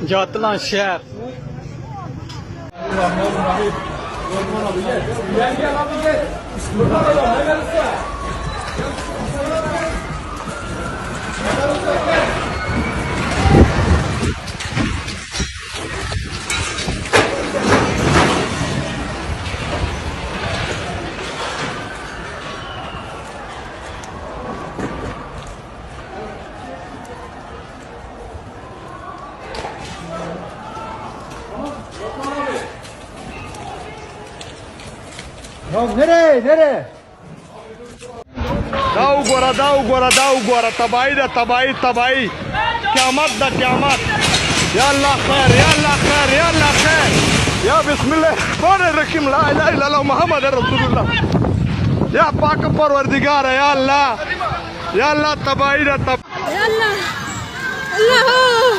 Yatılan şehir. Ya nereye? Dá o gora, tabai da tabai. Kıyamet da kıyamet. Yallah khair. Ya bismillah. Bismillahirrahmanirrahim. La ilahe illallah Muhammed Resulullah. Ya pak parvardigar ya Allah. Ya Allah tabai da tabai. Ya Allah. Allah.